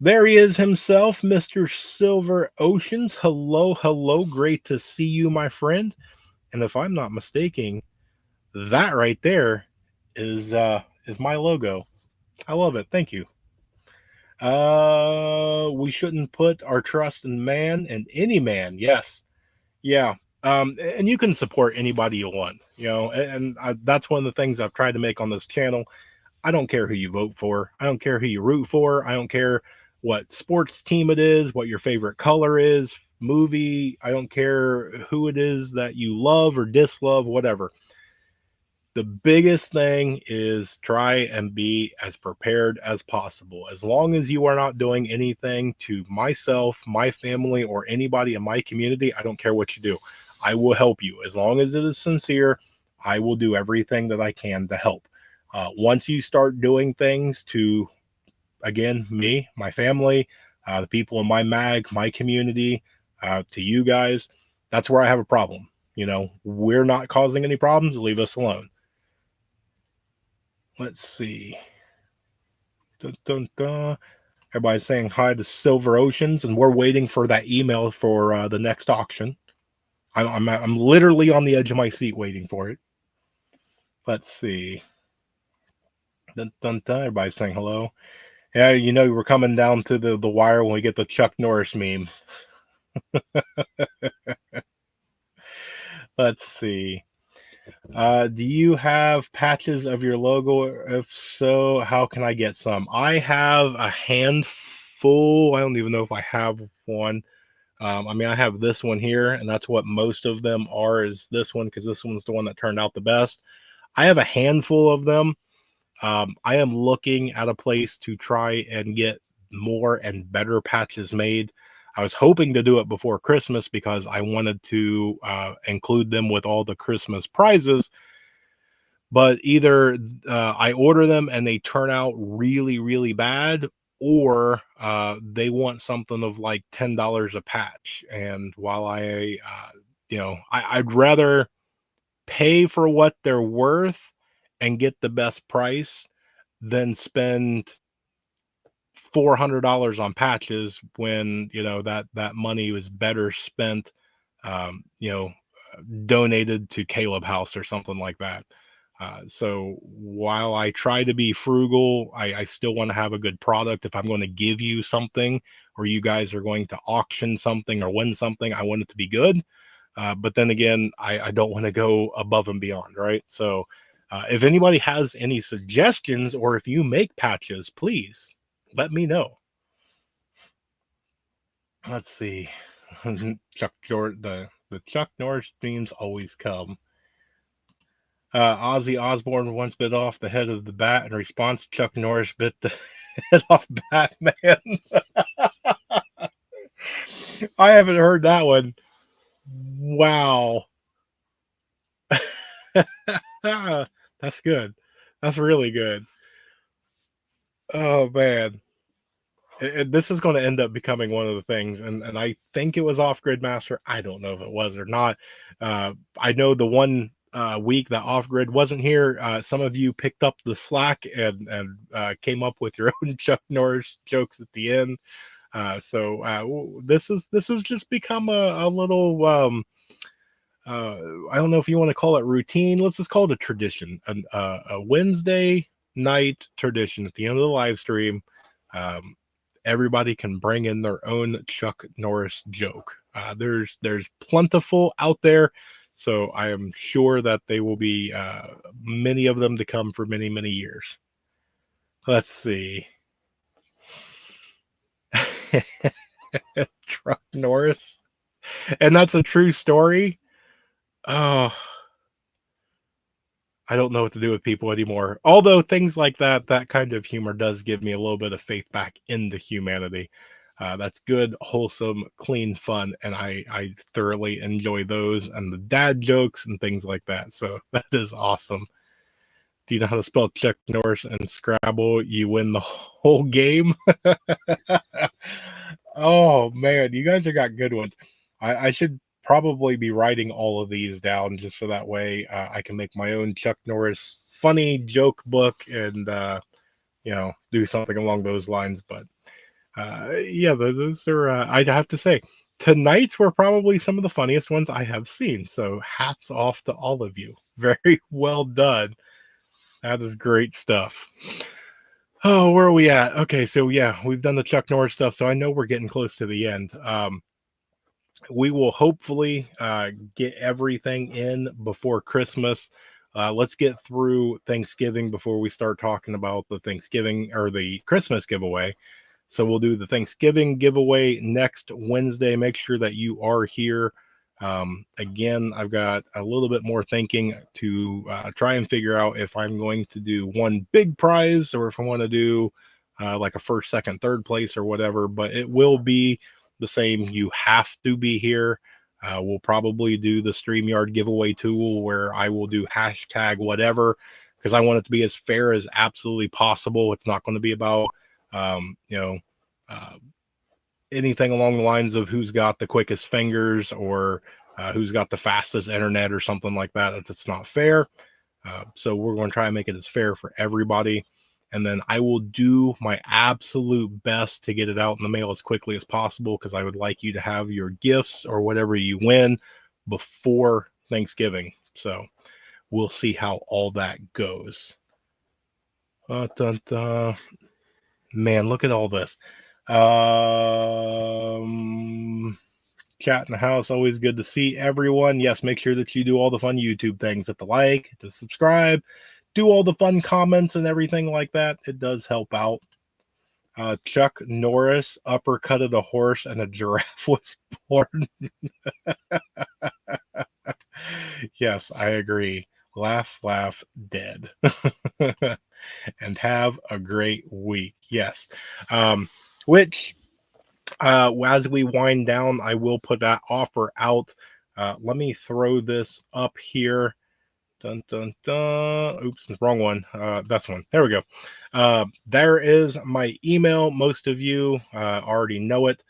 Speaker 2: There he is himself, Mr. Silver Oceans. Hello, hello, great to see you, my friend. And if I'm not mistaken, that right there is my logo. I love it, thank you. We shouldn't put our trust in man and any man. Yes, yeah. And you can support anybody you want, and that's one of the things I've tried to make on this channel. I don't care who you vote for. I don't care who you root for. I don't care what sports team it is, what your favorite color is, movie. I don't care who it is that you love or dislove, whatever. The biggest thing is try and be as prepared as possible. As long as you are not doing anything to myself, my family, or anybody in my community, I don't care what you do. I will help you. As long as it is sincere, I will do everything that I can to help. Once you start doing things to, again, me, my family, the people in my mag, my community, to you guys, that's where I have a problem. We're not causing any problems. Leave us alone. Let's see. Dun, dun, dun. Everybody's saying hi to Silver Oceans, and we're waiting for that email for the next auction. I'm literally on the edge of my seat waiting for it. Let's see. Dun, dun, dun. Everybody's saying hello. Yeah, we're coming down to the wire when we get the Chuck Norris meme. Let's see. Do you have patches of your logo? If so, how can I get some? I have a handful. I don't even know if I have one. I mean, I have this one here, and that's what most of them are, is this one, because this one's the one that turned out the best. I have a handful of them. I am looking at a place to try and get more and better patches made. I was hoping to do it before Christmas because I wanted to include them with all the Christmas prizes, but either I order them and they turn out really, really bad, or they want something of like $10 a patch. And while I'd rather pay for what they're worth and get the best price than spend $400 on patches when that money was better spent, um, you know, donated to Caleb House or something like that. So while I try to be frugal, I still want to have a good product. If I'm going to give you something, or you guys are going to auction something or win something, I want it to be good. But then again, I don't want to go above and beyond, right? So if anybody has any suggestions, or if you make patches, please let me know. Let's see. The Chuck Norris dreams always come. Ozzy Osbourne once bit off the head of the bat. In response, Chuck Norris bit the head off Batman. I haven't heard that one. Wow. That's good. That's really good. Oh man. This is going to end up becoming one of the things, and I think it was Off Grid Master. I don't know if it was or not. I know the one week that Off Grid wasn't here, some of you picked up the slack and came up with your own Chuck Norris jokes at the end. This has just become a little I don't know if you want to call it routine. Let's just call it a tradition, a Wednesday night tradition at the end of the live stream. Um, Everybody can bring in their own Chuck Norris joke. There's plentiful out there, so I am sure that they will be many of them to come for many, many years. Let's see. Chuck Norris, and that's a true story. Oh, I don't know what to do with people anymore. Although things like that, that kind of humor does give me a little bit of faith back into humanity. That's good, wholesome, clean fun, and I thoroughly enjoy those and the dad jokes and things like that. So that is awesome. Do you know how to spell Chuck Norris and Scrabble? You win the whole game. Oh man, you guys have got good ones. I should probably be writing all of these down just so that way I can make my own Chuck Norris funny joke book and do something along those lines. But yeah, those are I'd have to say tonight's were probably some of the funniest ones I have seen. So hats off to all of you. Very well done. That is great stuff. Oh, where are we at? Okay, so yeah, we've done the Chuck Norris stuff, so I know we're getting close to the end. We will hopefully get everything in before Christmas. Let's get through Thanksgiving before we start talking about the Thanksgiving or the Christmas giveaway. So we'll do the Thanksgiving giveaway next Wednesday. Make sure that you are here. Again, I've got a little bit more thinking to try and figure out if I'm going to do one big prize or if I want to do like a first, second, third place or whatever. But it will be the same. You have to be here. We'll probably do the StreamYard giveaway tool where I will do hashtag whatever because I want it to be as fair as absolutely possible. It's not going to be about um, you know, uh, anything along the lines of who's got the quickest fingers or who's got the fastest internet or something like that. That's not fair. So we're going to try and make it as fair for everybody. And then I will do my absolute best to get it out in the mail as quickly as possible because I would like you to have your gifts or whatever you win before Thanksgiving. So we'll see how all that goes. Dun, dun. Man, look at all this. Chat in the house, always good to see everyone. Yes, make sure that you do all the fun YouTube things, hit the like, hit the subscribe, do all the fun comments and everything like that. It does help out. Chuck Norris uppercutted a horse and a giraffe was born. Yes, I agree. Laugh, laugh, dead. And have a great week. Yes. Which, as we wind down, I will put that offer out. Let me throw this up here. Dun, dun, dun. Oops, wrong one. That's one. There we go. There is my email. Most of you already know it.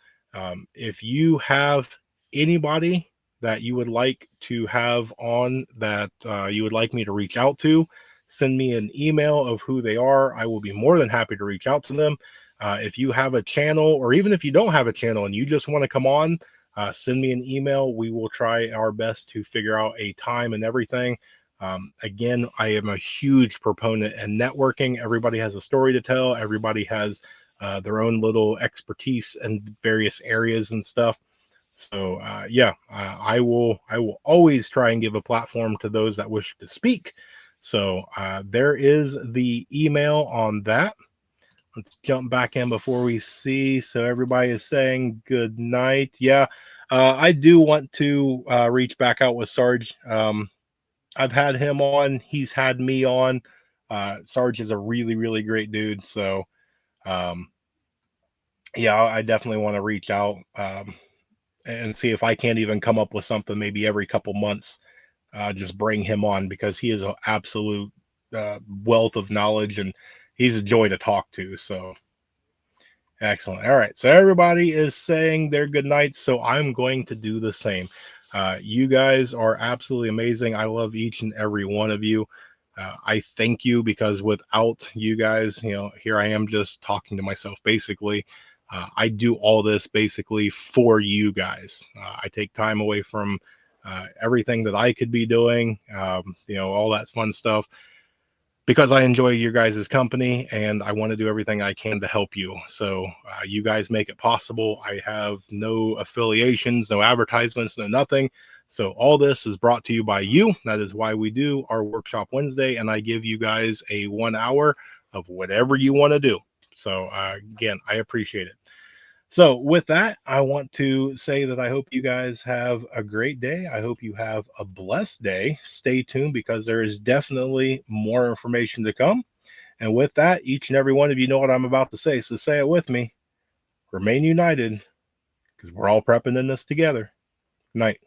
Speaker 2: If you have anybody that you would like to have on that you would like me to reach out to, send me an email of who they are. I will be more than happy to reach out to them. If you have a channel, or even if you don't have a channel and you just want to come on, send me an email. We will try our best to figure out a time and everything. Again, I am a huge proponent in networking. Everybody has a story to tell. Everybody has their own little expertise in various areas and stuff. So I will always try and give a platform to those that wish to speak. So there is the email on that. Let's jump back in before we see. So everybody is saying good night. Yeah, I do want to reach back out with Sarge. I've had him on. He's had me on. Sarge is a really, really great dude. So, yeah, I definitely want to reach out and see if I can't even come up with something maybe every couple months. Just bring him on because he is an absolute wealth of knowledge and he's a joy to talk to. So, excellent. All right. So everybody is saying their good nights. So I'm going to do the same. You guys are absolutely amazing. I love each and every one of you. I thank you because without you guys, here I am just talking to myself basically. I do all this basically for you guys. I take time away from everything that I could be doing, all that fun stuff because I enjoy your guys' company and I want to do everything I can to help you. So you guys make it possible. I have no affiliations, no advertisements, no nothing. So all this is brought to you by you. That is why we do our workshop Wednesday, and I give you guys a 1 hour of whatever you want to do. So again, I appreciate it. So, with that, I want to say that I hope you guys have a great day. I hope you have a blessed day. Stay tuned because there is definitely more information to come. And with that, each and every one of you know what I'm about to say. So, say it with me: remain united because we're all prepping in this together. Good night.